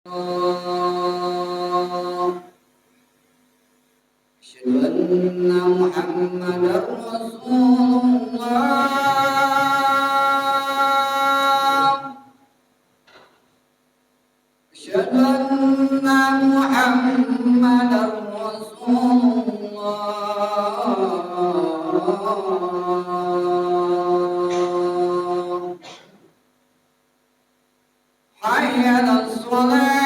أشهد أن محمدا رسول الله. أشهد أن محمدا رسول الله. حي على الصلاة.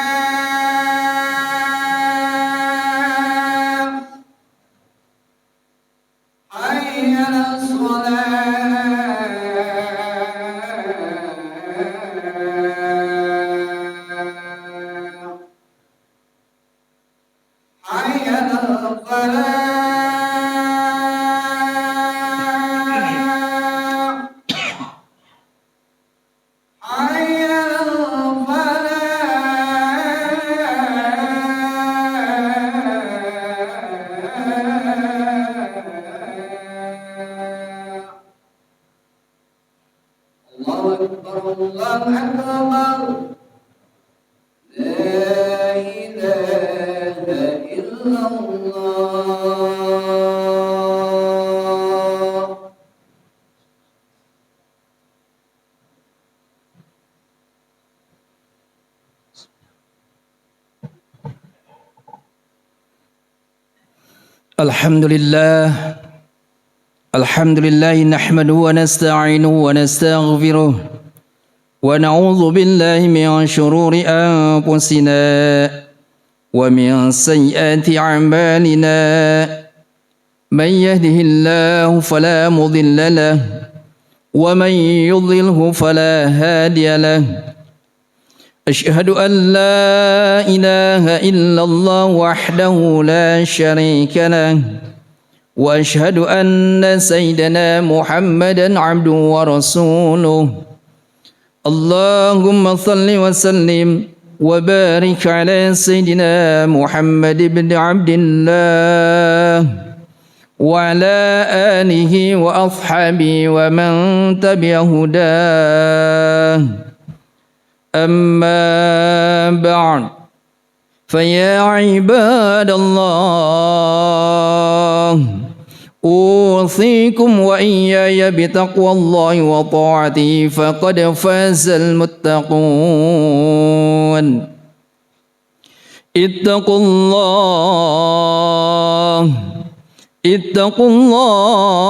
الله أكبر الله أكبر لا إله إلا الله. الحمد لله نحمده ونستعينه ونستغفره ونعوذ بالله من شرور أنفسنا ومن سيئات أعمالنا من يهده الله فلا مضل له ومن يضلله فلا هادي له أشهد أن لا إله إلا الله وحده لا شريك له وأشهد أن سيدنا محمدا عبده ورسوله اللهم صل وسلم وبارك على سيدنا محمد بن عبد الله وعلى آله وأصحابه ومن تبع هداه أما بعد فيا عباد الله أوصيكم وإياي بتقوى الله وطاعته فقد فاز المتقون اتقوا الله اتقوا الله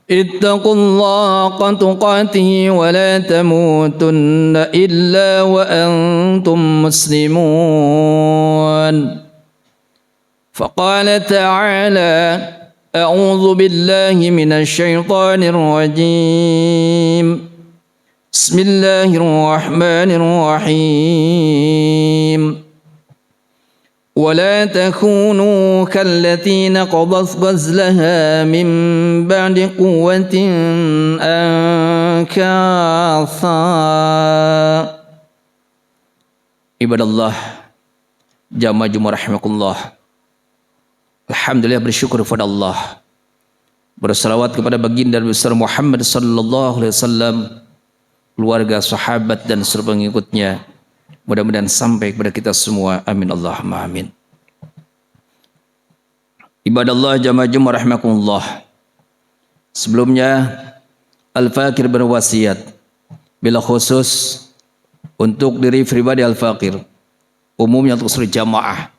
اتقوا الله حق تقاته ولا تموتن إلا وأنتم مسلمون فقال تعالى أعوذ بالله من الشيطان الرجيم بسم الله الرحمن الرحيم ولا تكونوا كالتي نقضت غزلها من بعد قوة أنكاثا. Ibadallah, jamaah Jumat rahimakumullah. Alhamdulillah, bersyukur kepada Allah, bersalawat kepada baginda besar Muhammad sallallahu alaihi wasallam, keluarga, sahabat dan seluruh pengikutnya. Mudah-mudahan sampai kepada kita semua. Amin Allahumma amin. Ibadallah, jamaah Jumat rahimakumullah. Sebelumnya Al-Fakir berwasiat bila khusus untuk diri pribadi Al-Fakir, umumnya untuk seluruh jamaah,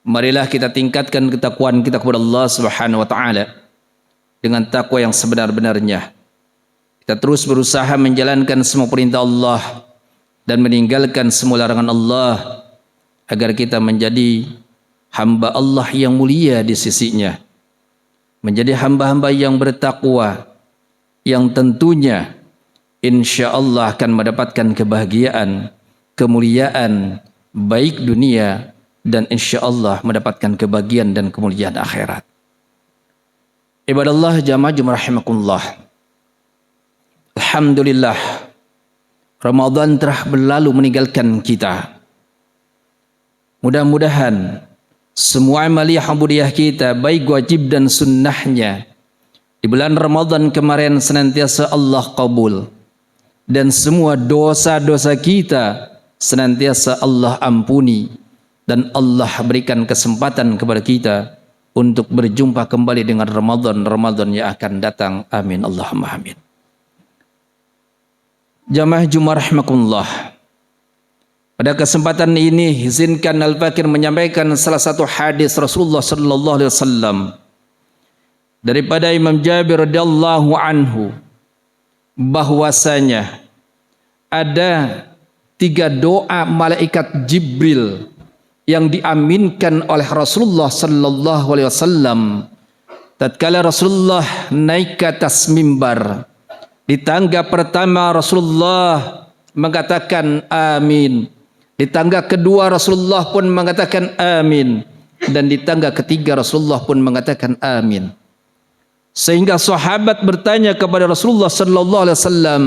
marilah kita tingkatkan ketakwaan kita kepada Allah Subhanahu wa taala dengan takwa yang sebenar-benarnya. Kita terus berusaha menjalankan semua perintah Allah dan meninggalkan semua larangan Allah agar kita menjadi hamba Allah yang mulia di sisinya, menjadi hamba-hamba yang bertakwa yang tentunya insya Allah akan mendapatkan kebahagiaan, kemuliaan baik dunia dan insya Allah mendapatkan kebahagiaan dan kemuliaan akhirat. Ibadallah, jamaah Jumat rahimakumullah. Alhamdulillah, Ramadan telah berlalu meninggalkan kita. Mudah-mudahan semua amaliyah ubudiyah kita, baik wajib dan sunnahnya, di bulan Ramadan kemarin senantiasa Allah kabul. dan semua dosa-dosa kita senantiasa Allah ampuni, dan Allah berikan kesempatan kepada kita untuk berjumpa kembali dengan Ramadan yang akan datang. Amin Allahumma amin. Jamaah Jumat rahimakumullah. Pada kesempatan ini izinkan Al-Fakir menyampaikan salah satu hadis Rasulullah sallallahu alaihi wasallam daripada Imam Jabir radhiyallahu anhu, bahwasanya ada 3 doa malaikat Jibril yang diaminkan oleh Rasulullah sallallahu alaihi wasallam tatkala Rasulullah naik ke atas mimbar. Di tangga pertama Rasulullah mengatakan amin, di tangga kedua Rasulullah pun mengatakan amin, dan di tangga ketiga Rasulullah pun mengatakan amin. Sehingga sahabat bertanya kepada Rasulullah sallallahu alaihi wasallam,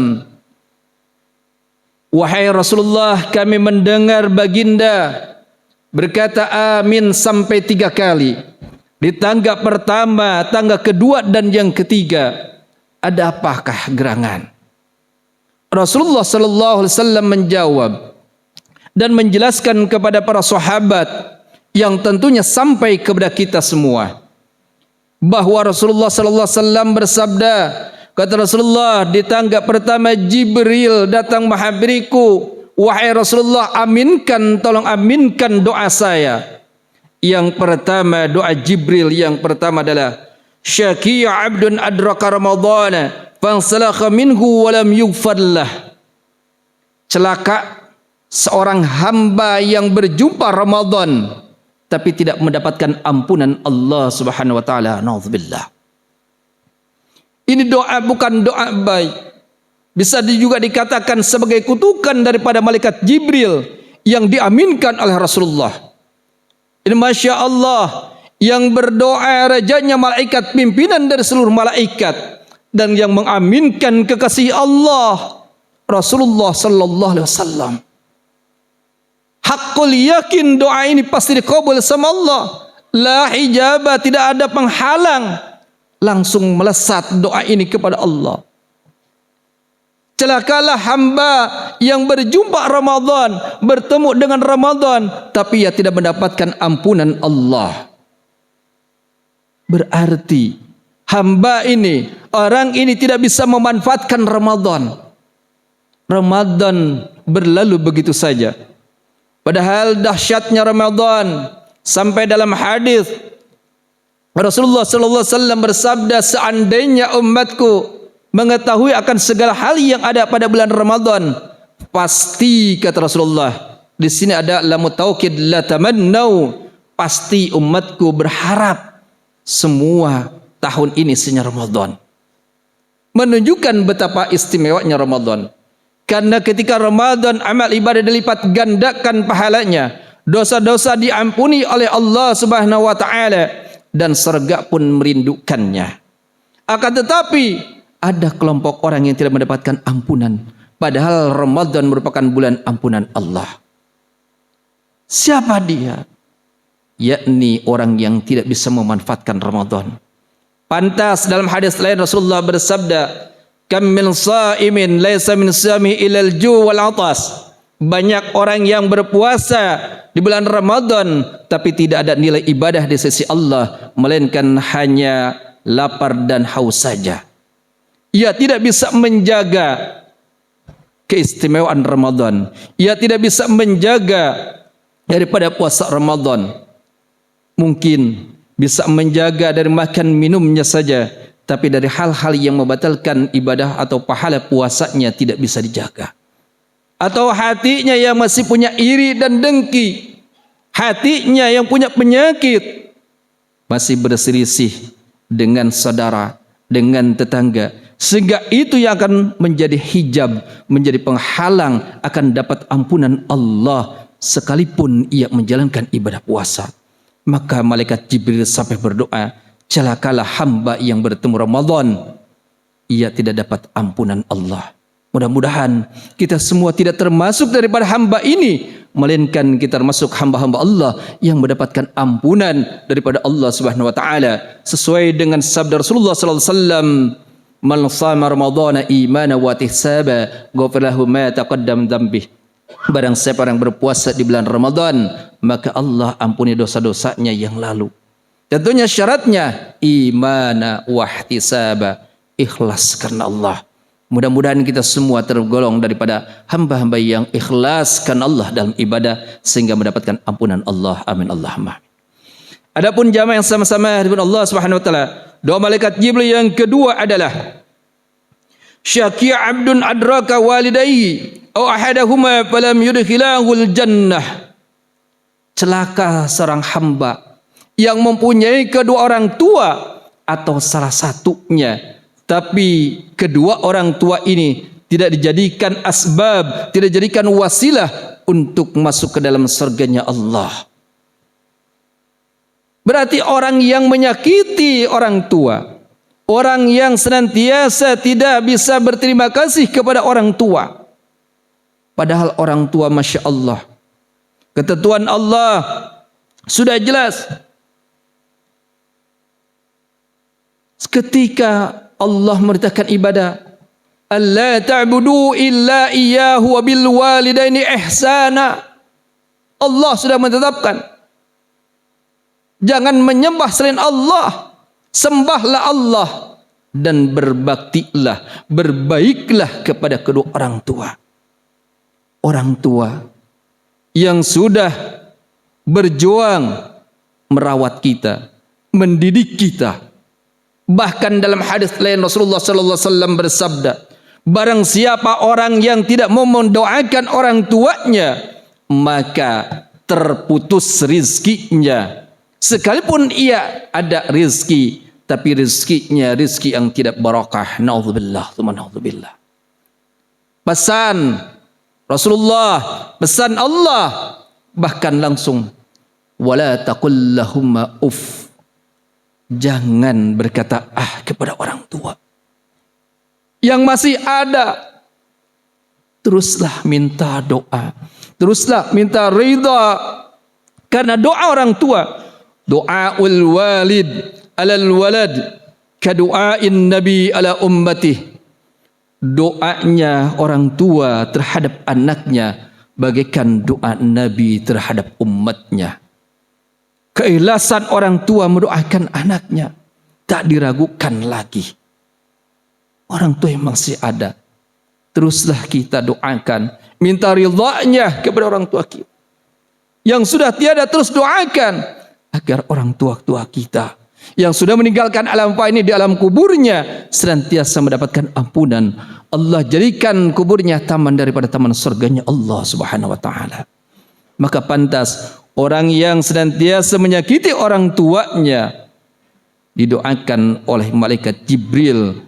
"Wahai Rasulullah, kami mendengar baginda berkata amin sampai 3 kali. Di tangga pertama, tangga kedua, dan yang ketiga. Ada apakah gerangan?" Rasulullah sallallahu alaihi wasallam menjawab dan menjelaskan kepada para sahabat yang tentunya sampai kepada kita semua, bahwa Rasulullah sallallahu alaihi wasallam bersabda, kata Rasulullah, di tangga pertama Jibril datang menghampiriku, "Wahai Rasulullah, aminkan, tolong aminkan doa saya." Yang pertama, doa Jibril yang pertama adalah, "Syaqiya 'abdun adraka ramadhana fansalakha minhu wa lam yughfar lah." Celaka seorang hamba yang berjumpa Ramadan tapi tidak mendapatkan ampunan Allah Subhanahu wa taala. Nauzubillah. Ini doa bukan doa baik. Bisa juga dikatakan sebagai kutukan daripada malaikat Jibril yang diaminkan oleh Rasulullah. Ini Masya Allah, yang berdoa rajanya malaikat, pimpinan dari seluruh malaikat, dan yang mengaminkan kekasih Allah Rasulullah sallallahu alaihi wasallam. Hakul yakin doa ini pasti dikabul sama Allah. La hijabah, tidak ada penghalang. Langsung melesat doa ini kepada Allah. Celakalah hamba yang berjumpa Ramadan, bertemu dengan Ramadan, tapi ia tidak mendapatkan ampunan Allah. Berarti hamba ini, orang ini tidak bisa memanfaatkan Ramadan. Ramadan berlalu begitu saja. Padahal dahsyatnya Ramadan, sampai dalam hadis Rasulullah sallallahu alaihi wasallam bersabda, seandainya umatku mengetahui akan segala hal yang ada pada bulan Ramadan, pasti, kata Rasulullah, di sini ada lamu taukid, la tamannau, pasti umatku berharap semua tahun ini isinya Ramadan. Menunjukkan betapa istimewanya Ramadan. Karena ketika Ramadan amal ibadah dilipat gandakan pahalanya, dosa-dosa diampuni oleh Allah Subhanahu wa taala, dan surga pun merindukannya. Akan tetapi ada kelompok orang yang tidak mendapatkan ampunan, padahal Ramadan merupakan bulan ampunan Allah. Siapa dia? Yakni orang yang tidak bisa memanfaatkan Ramadan. Pantas dalam hadis lain Rasulullah bersabda, "Kam min sha'imin laisa min siyami ilal ju' wal 'atas." Banyak orang yang berpuasa di bulan Ramadan tapi tidak ada nilai ibadah di sisi Allah, melainkan hanya lapar dan haus saja. Ia tidak bisa menjaga keistimewaan Ramadan. Ia tidak bisa menjaga daripada puasa Ramadan. Mungkin bisa menjaga dari makan minumnya saja, tapi dari hal-hal yang membatalkan ibadah atau pahala puasanya tidak bisa dijaga. Atau hatinya yang masih punya iri dan dengki, hatinya yang punya penyakit, masih berselisih dengan saudara, dengan tetangga, sehingga itu yang akan menjadi hijab, menjadi penghalang akan dapat ampunan Allah sekalipun ia menjalankan ibadah puasa. Maka malaikat Jibril sampai berdoa, celakalah hamba yang bertemu Ramadan, ia tidak dapat ampunan Allah. Mudah-mudahan kita semua tidak termasuk daripada hamba ini, melainkan kita termasuk hamba-hamba Allah yang mendapatkan ampunan daripada Allah Subhanahu wa taala, sesuai dengan sabda Rasulullah sallallahu alaihi wasallam, Man shama ramadhana imana wa ihtisaba ghufira lahu ma taqaddam dzambih. Barang siapa yang berpuasa di bulan Ramadan, maka Allah ampuni dosa-dosanya yang lalu. Tentunya syaratnya imana wa ihtisaba, ikhlas karena Allah. Mudah-mudahan kita semua tergolong daripada hamba-hamba yang ikhlas karena Allah dalam ibadah sehingga mendapatkan ampunan Allah. Amin Allahumma. Adapun jamaah yang sama-sama dengan Allah Subhanahu wa taala, doa malaikat Jibril yang kedua adalah Syaqi abdun adraka walidayhi aw ahadahuma falam yudkhilahul jannah. Celaka seorang hamba yang mempunyai kedua orang tua atau salah satunya, tapi kedua orang tua ini tidak dijadikan asbab, tidak dijadikan wasilah untuk masuk ke dalam surganya Allah. Berarti orang yang menyakiti orang tua, orang yang senantiasa tidak bisa berterima kasih kepada orang tua, padahal orang tua Masya Allah, ketentuan Allah sudah jelas. Ketika Allah merintahkan ibadah, alla ta'budu illa iyyahu wa bil walidaini ihsana, Allah sudah menetapkan jangan menyembah selain Allah, sembahlah Allah dan berbaktilah, berbaiklah kepada kedua orang tua. Orang tua yang sudah berjuang merawat kita, mendidik kita. Bahkan dalam hadis lain Rasulullah sallallahu alaihi wasallam bersabda, barang siapa orang yang tidak mau mendoakan orang tuanya, maka terputus rizkinya. Sekalipun ia ada rizki, tapi rizkinya rizki yang tidak barakah. Na'udzubillah, tsumma na'udzubillah. Pesan Rasulullah, pesan Allah, bahkan langsung, wala taqul lahumma uff. Jangan berkata kepada orang tua. Yang masih ada, teruslah minta doa, teruslah minta ridha, karena doa orang tua, doaul walid alal walad kadu'ain nabi ala ummatih. Doanya orang tua terhadap anaknya bagaikan doa Nabi terhadap umatnya. Keikhlasan orang tua mendoakan anaknya tak diragukan lagi. Orang tua yang masih ada, teruslah kita doakan, minta ridhanya kepada orang tua kita. Yang sudah tiada, terus doakan agar orang tua-tua kita yang sudah meninggalkan alam fana ini di alam kuburnya senantiasa mendapatkan ampunan. Allah jadikan kuburnya taman daripada taman surganya Allah Subhanahu wa taala. Maka pantas orang yang senantiasa menyakiti orang tuanya didoakan oleh malaikat Jibril,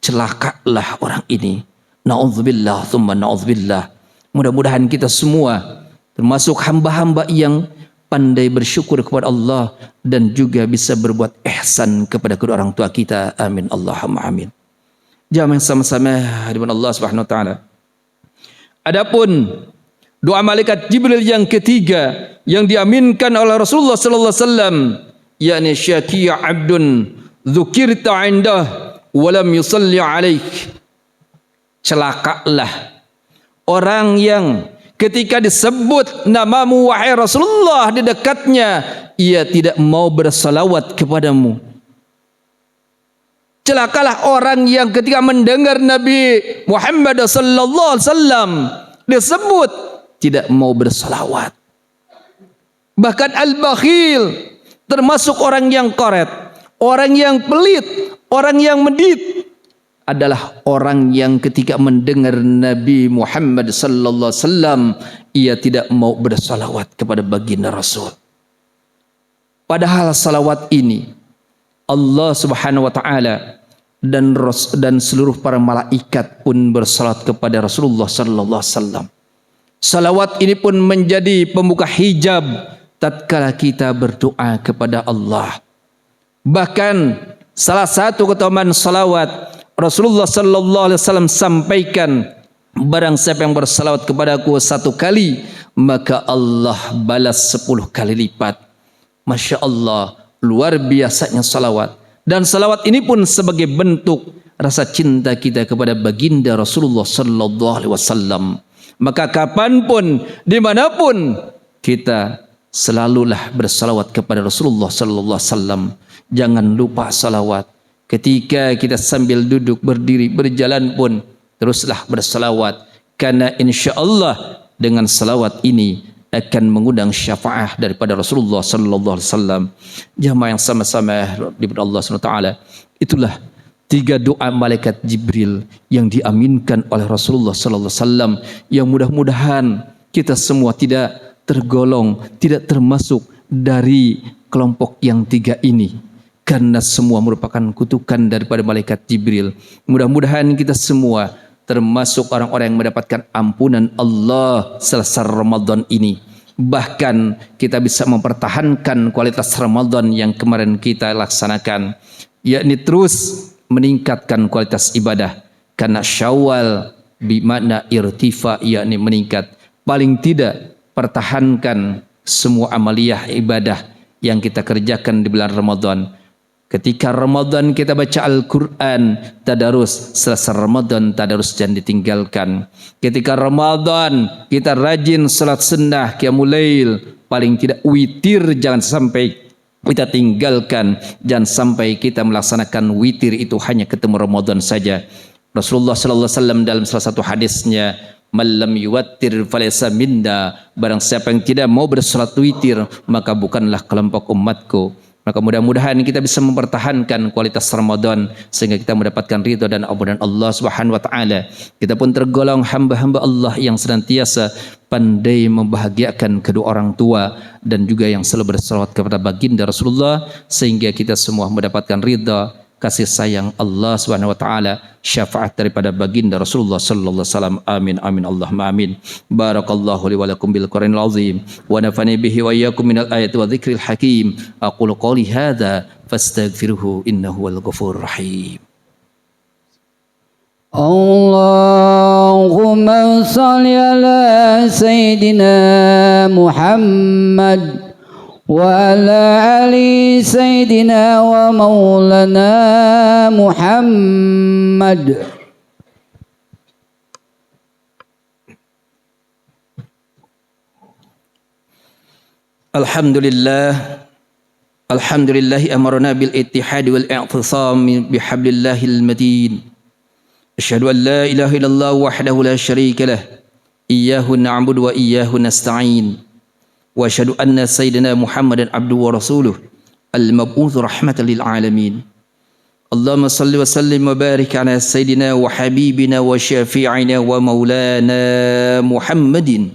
celakalah orang ini. Na'udzubillah, tsumma na'udzubillah. Mudah-mudahan kita semua termasuk hamba-hamba yang pandai bersyukur kepada Allah dan juga bisa berbuat ihsan kepada kedua orang tua kita. Amin Allahumma amin. Jamaah yang sama-sama hadirin Allah Subhanahu wa taala. Adapun doa malaikat Jibril yang ketiga yang diaminkan oleh Rasulullah sallallahu alaihi wasallam, yakni syaqi abdun dzukirta 'indah wa lam yusalli 'alaik. Celakalah orang yang ketika disebut namamu wahai Rasulullah di dekatnya, ia tidak mau bersalawat kepadamu. Celakalah orang yang ketika mendengar Nabi Muhammad sallallahu alaihi wasallam disebut tidak mau bersalawat. Bahkan al-bakhil, termasuk orang yang koret, orang yang pelit, orang yang medit, adalah orang yang ketika mendengar Nabi Muhammad sallallahu alaihi wasallam ia tidak mau bersalawat kepada baginda Rasul. Padahal salawat ini Allah Subhanahu wa taala dan seluruh para malaikat pun bersalat kepada Rasulullah sallallahu alaihi wasallam. Salawat ini pun menjadi pembuka hijab tatkala kita berdoa kepada Allah. Bahkan salah satu keutamaan salawat Rasulullah sallallahu alaihi wasallam sampaikan, barang siapa yang bersalawat kepadaku 1 kali, maka Allah balas 10 kali lipat. Masya Allah, luar biasanya salawat. Dan salawat ini pun sebagai bentuk rasa cinta kita kepada baginda Rasulullah sallallahu alaihi wasallam, maka kapanpun, dimanapun, kita selalulah bersalawat kepada Rasulullah sallallahu alaihi wasallam. Jangan lupa salawat. Ketika kita sambil duduk, berdiri, berjalan pun, teruslah bersalawat. Karena insya Allah dengan salawat ini akan mengundang syafaat daripada Rasulullah sallallahu alaihi wasallam. Jamaah yang sama-sama diberi Allah Subhanahu wa taala. Itulah 3 doa malaikat Jibril yang diaminkan oleh Rasulullah sallallahu alaihi wasallam, yang mudah-mudahan kita semua tidak tergolong, tidak termasuk dari kelompok yang 3 ini, karena semua merupakan kutukan daripada malaikat Jibril. Mudah-mudahan kita semua termasuk orang-orang yang mendapatkan ampunan Allah selesai Ramadan ini. Bahkan kita bisa mempertahankan kualitas Ramadan yang kemarin kita laksanakan, yakni terus meningkatkan kualitas ibadah. Karena Syawal bermakna irtifa, yakni meningkat. Paling tidak pertahankan semua amaliyah ibadah yang kita kerjakan di bulan Ramadan. Ketika Ramadan kita baca Al-Quran, tadarus. Selesai Ramadan, tadarus jangan ditinggalkan. Ketika Ramadan kita rajin salat sunnah, qiyamul lail, paling tidak witir jangan sampai kita tinggalkan. Jangan sampai kita melaksanakan witir itu hanya ketemu Ramadan saja. Rasulullah sallallahu alaihi wasallam dalam salah satu hadisnya, "Man lam yuwattir falaysa minna." Barang siapa yang tidak mau bersalat witir, maka bukanlah kelompok umatku. Maka mudah-mudahan kita bisa mempertahankan kualitas Ramadan sehingga kita mendapatkan ridha dan ampunan Allah Subhanahu wa taala. Kita pun tergolong hamba-hamba Allah yang senantiasa pandai membahagiakan kedua orang tua dan juga yang selalu bersalawat kepada baginda Rasulullah, sehingga kita semua mendapatkan ridha, kasih sayang Allah Subhanahu wa taala, syafaat daripada baginda Rasulullah sallallahu alaihi wasallam. Amin amin Allahumma amin. Barakallahu li wa lakum bil Qur'anil azim wa nafani bihi wa iyyakum minal ayati wa dzikril hakim. Aqulu qouli hadza fastaghfiruhu innahu wal ghafurur rahim. Allahumma shalli ala sayyidina Muhammad وعلى آل سيدنا ومولانا محمد. Alhamdulillah amarna bil ittihad wal i'tisam bihablillahil matin. Asyhadu an la ilaha illallah wahdahu la syarika lah, iyyahu na'budu wa iyyahu nasta'in. Wa asyhadu anna sayyidina Muhammadan abduhu wa rasuluh al-mab'uts rahmatan lil alamin. Allahumma salli wa sallim wa barik ala sayyidina wa habibina wa syafi'ina wa maulana Muhammadin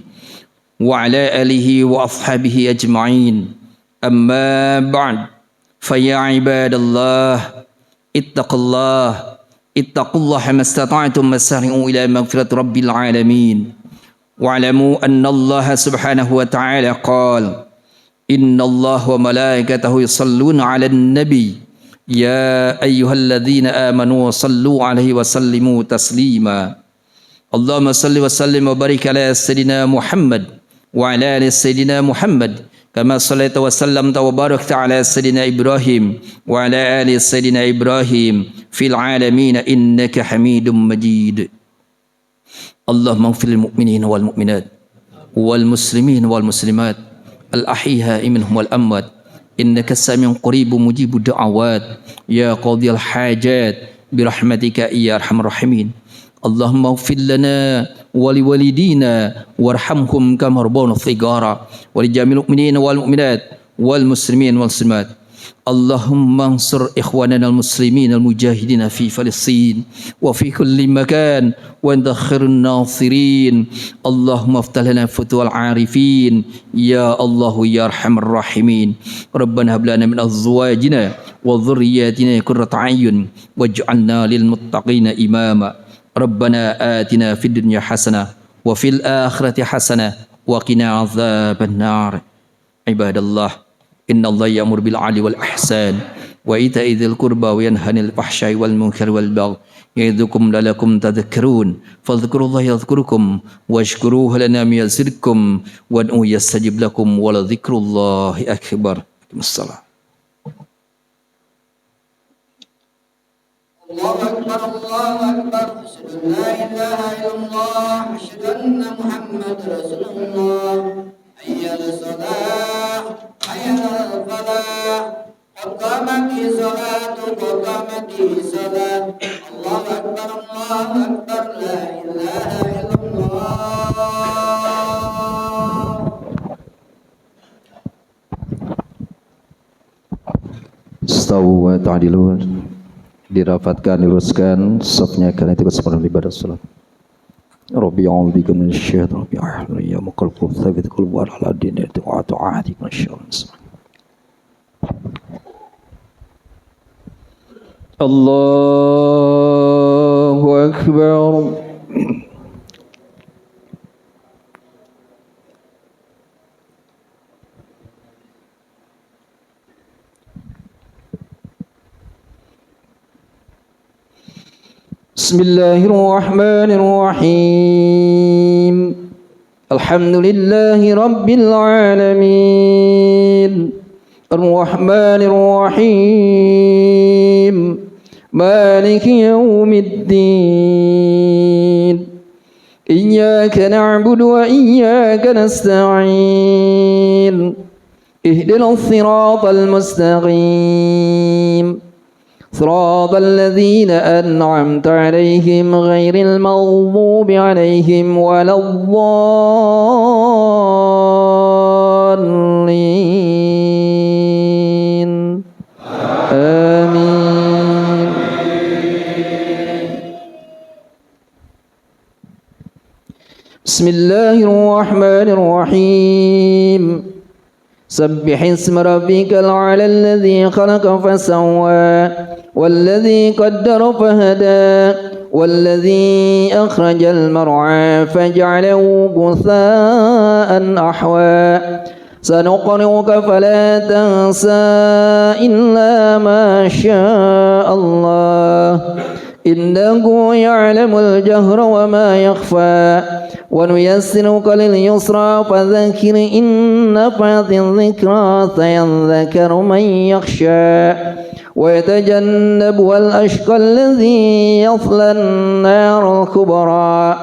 wa ala alihi wa ashabihi ajma'in. Amma ba'd. Fa ya ibadallah ittaqullaha mastata'tum masari'u ila maghfirati rabbil alamin. واعلموا أن الله سبحانه وتعالى قال إن الله وملائكته يصلون على النبي يا أيها الذين آمنوا صلوا عليه وسلموا تسليما. اللهم صل وسلم وبارك على سيدنا محمد وعلى آل سيدنا محمد كما صليت وسلمت وباركت على سيدنا إبراهيم وعلى آل سيدنا إبراهيم في العالمين إنك حميد مجيد. Allahumma ighfir lil mu'minin wal mu'minat wal muslimin wal muslimat al ahya'i minhum wal amwat innaka samiun qaribun mujibud da'awat ya qadhiyal hajat bi rahmatika ya arhamar rahimin. Allahumma ighfir lana wa li walidina warhamhum kama rabbawna shighara wa li jami'il mu'minin wal mu'minat wal muslimin wal muslimat. Allahumma ansur ikhwanana al-muslimin al-mujahidin fi Palestin wa fi kulli makan wa anta khairun nasirin. Allahumma aftah lana futuhal arifin ya Allah ya arhamar rahimin. Rabbana hab lana min azwajina wa dhurriyyatina qurrata a'yun waj'alna lil muttaqina imama. Rabbana atina fid dunya hasanah wa fil akhirati hasanah wa qina adzaban nar. Ibadallah, inna Allah ya'mur bil 'adli wal ihsan wa ita'i dzil qurba wa yanha 'anil fahsya'i wal munkari wal baghi ya'idzukum la'allakum tadhakkarun. Fadhkurullaha yadhkurukum washkuruhu lana yazidkum wad'u yastajib lakum wa la dzikrullahi akbar. Wassalam. الله أكبر الله أكبر أشهد أن لا إله إلا الله أشهد أن محمد رسول الله حي على الصلاة حي على الفلاح قد قامت الصلاة قد قامت الصلاة الله أكبر لا إله إلا الله. Istawu wa ta'dilun. Dirapatkan, luruskan safnya kalian ikut sempurna ibadah salat. Rabbi a'udzubika minasyaitonir rajim. Ya muqallibal tsabbit qalbi ala dinik wa ta'atik masyaallah. Allahu akbar. Bismillahirrahmanirrahim. Alhamdulillahi rabbil alamin. Ar-Rahmanir Rahim. Maliki yaumiddin. Iyyaka na'budu wa iyyaka nasta'in. Ihdinas siratal mustaqim. صراط الذين أنعمت عليهم غير المغضوب عليهم ولا الضالين آمين. بسم الله الرحمن الرحيم. سبح اسم ربك الأعلى الذي خلق فسوى والذي قدر فهدى والذي أخرج المرعى فجعله غثاء أحوى سنقرئك فلا تنسى إلا ما شاء الله إنه يعلم الجهر وما يخفى ونيسرك لليسرى فذكر إن نفعت الذكرى سيذكر من يخشى ويتجنبها الأشقى الذي يصلى النار الكبرى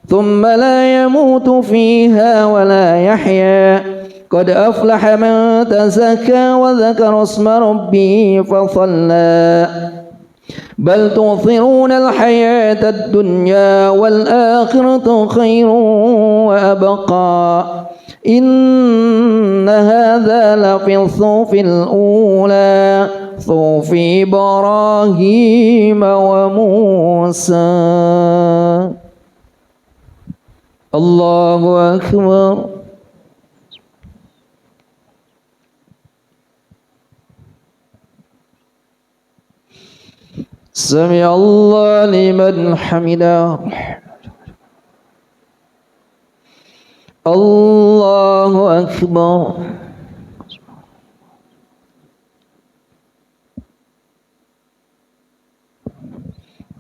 ثم لا يموت فيها ولا يحيا قد أفلح من تزكى وذكر اسم ربه فصلى بل تؤثرون الحياة الدنيا والآخرة خير وأبقى إن هذا لفي الصحف الأولى صحف إبراهيم وموسى. الله أكبر. سمع الله لمن حمده. الله أكبر.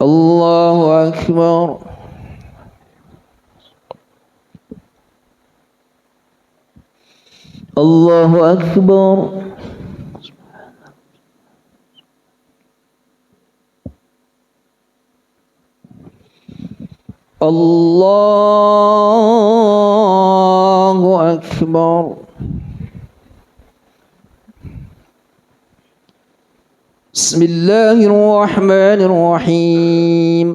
الله أكبر. الله أكبر. الله أكبر. بسم الله الرحمن الرحيم.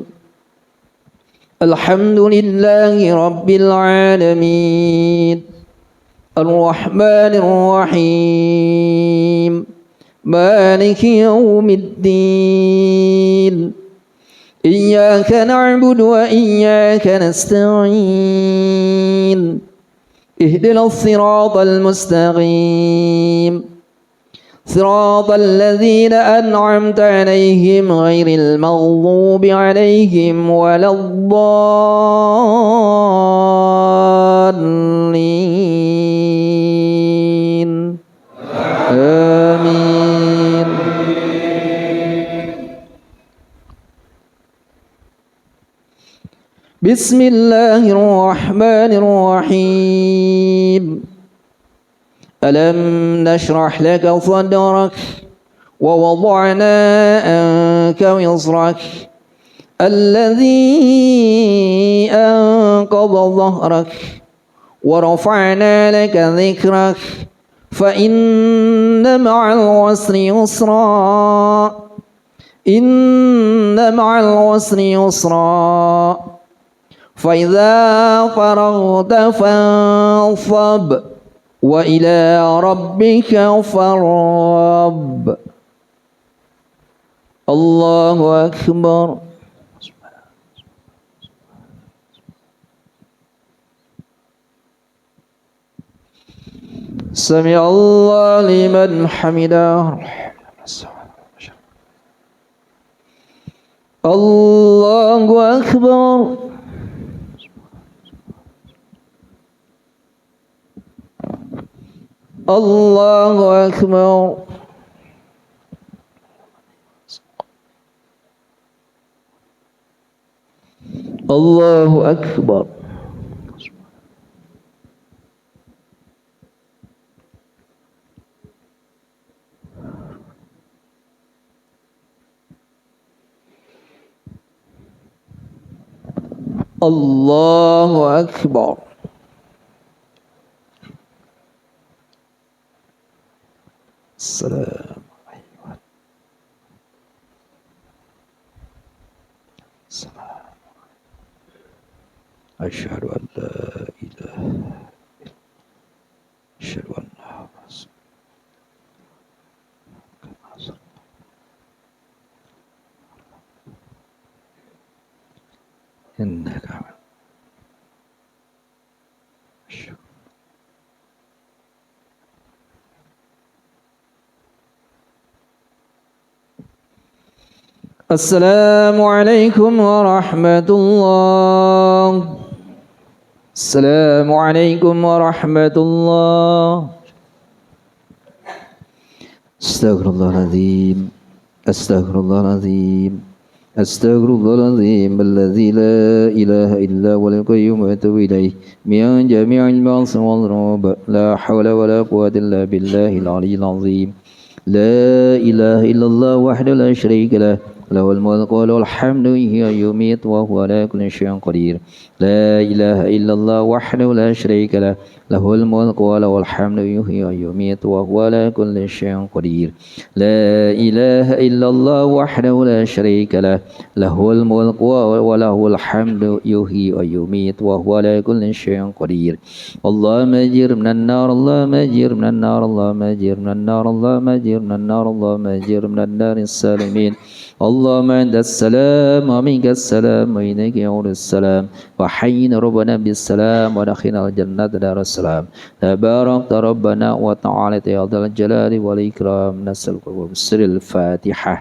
الحمد لله رب العالمين الرحمن الرحيم مالك يوم الدين إياك نعبد وإياك نستعين اهدنا الصراط المستقيم صراط الذين أنعمت عليهم غير المغضوب عليهم ولا الضالين آمين. بسم الله الرحمن الرحيم. ألم نشرح لك صدرك ووضعنا عنك وزرك الذي أنقض ظهرك ورفعنا لك ذكرك فإن مع العسر يسرا إن مع العسر يسرا فإذا فرغت فانصب وإلى ربك فارغب. الله أكبر. سمع الله لمن حمده. الله أكبر. الله أكبر. الله أكبر. الله أكبر. السلام عليكم. السلام. أشهد أن لا إله إلا الله. أشهد أن إنك السلام عليكم ورحمة الله. السلام عليكم ورحمة الله. استغفر الله العظيم. استغفر الله العظيم. استغفر الله العظيم الذي لا إله إلا هو القيوم وأتوب إليه من جميع البأس والذنوب. لا حول ولا قوة إلا بالله العلي العظيم. لا إله إلا الله وحده لا شريك له له الملك وله الحمد يحيي ويميت وهو على كل شيء قدير. لا إله إلا الله وحده لا شريك له له الملك وله الحمد يحيي ويميت وهو على كل شيء قدير. لا إله إلا الله وحده لا شريك له له الملك وله الحمد يحيي ويميت وهو على كل شيء قدير. اللهم أجر من النار. اللهم أجر من النار. اللهم أجر من النار. اللهم أجر من النار. اللهم أجر من النار السالمين. اللهم أنت السلام ومنك السلام وإليك يعود السلام وحينا ربنا بالسلام ودخلنا الجنة دار السلام. تبارك ربنا وتعالى يا ذا الجلال والإكرام. نسألك بسر الفاتحة.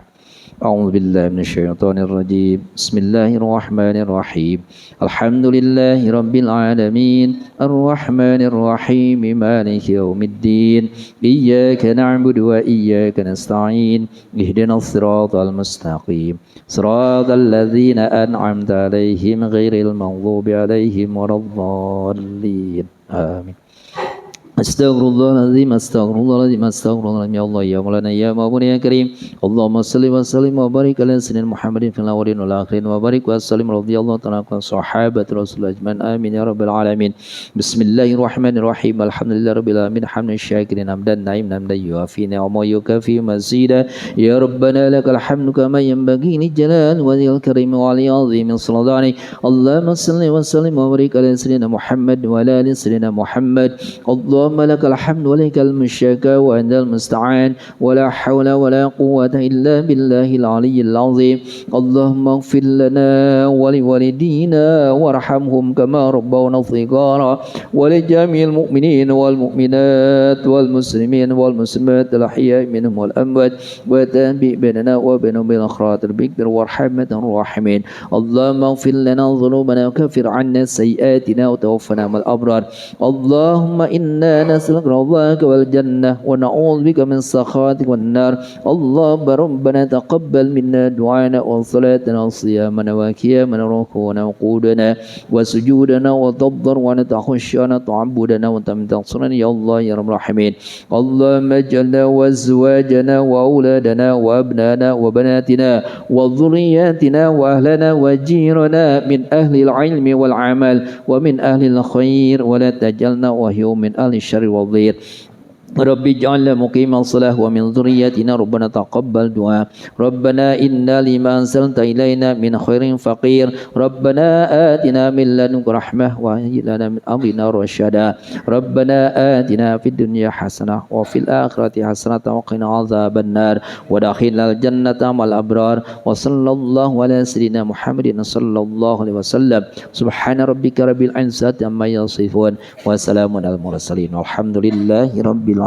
أعوذ بالله من الشيطان الرجيم. بسم الله الرحمن الرحيم. الحمد لله رب العالمين الرحمن الرحيم مالك يوم الدين. إياك نعبد وإياك نستعين. اهدنا الصراط المستقيم صراط الذين أنعمت عليهم غير المغضوب عليهم ولا الضالين. آمين. أستغفر الله العظيم. أستغفر الله العظيم. أستغفر الله العظيم. يا الله يا مولانا يا مولانا يا كريم. اللهم صل وسلم وبارك على سيدنا محمد في الأولين والآخرين وبارك وسلم رضي الله تعالى عن صحابة رسول الله أجمعين. آمين يا رب العالمين. بسم الله الرحمن الرحيم. الحمد لله رب العالمين حمد الشاكرين حمدا نعيم حمدا يوافي نعمه ويكافئ مزيدا. يا ربنا لك الحمد كما ينبغي للجلال وذي الكريم وعلي عظيم السلطان. اللهم صل وسلم وبارك على سيدنا محمد وعلى آل سيدنا محمد. اللهم لك الحمد ولك المشتكى وأنت المستعان ولا حول ولا قوة إلا بالله العلي العظيم. اللهم اغفر لنا ولوالدينا وارحمهم كما ربونا صغارا ولجميع المؤمنين والمؤمنات والمسلمين والمسلمات الأحياء منهم والأموات وتابع بيننا وبينهم بالأخرات البكر وارحمة الراحمين. اللهم اغفر لنا ذنوبنا وكفر عنا سيئاتنا وتوفنا مع الأبرار. اللهم إنا نسألك رضاك والجنة ونعوذ بك من سخطك والنار. اللهم ربنا تقبل منا دعانا وصلاتنا وصيامنا وقيامنا وركوعنا وقودنا وسجودنا وتضرعنا وتخشعنا وتعبدنا وتنصرنا يا الله يا رب الراحمين. اللهم اجعلنا وازواجنا واولادنا وابنانا وبناتنا وذرياتنا واهلنا وجيرنا من اهل العلم والعمل ومن اهل الخير ولا تجعلنا وهي من اهل الشر والضير. ربي اجعلنا مقيم الصلاة ومن ذريتنا ربنا تقبل دعاء. ربنا إنا لما أنزلت إلينا من خير فقير. ربنا آتنا من لدنك رحمة وهيئ لنا من أمرنا رشدا. ربنا آتنا في الدنيا حسنة وفي الآخرة حسنة وقنا عذاب النار ودخلنا الجنة مع الأبرار. وصلى الله على سيدنا محمد صلى الله عليه وسلم. سبحان ربك رب العزة عما يصفون وسلام على المرسلين والحمد لله رب العالمين.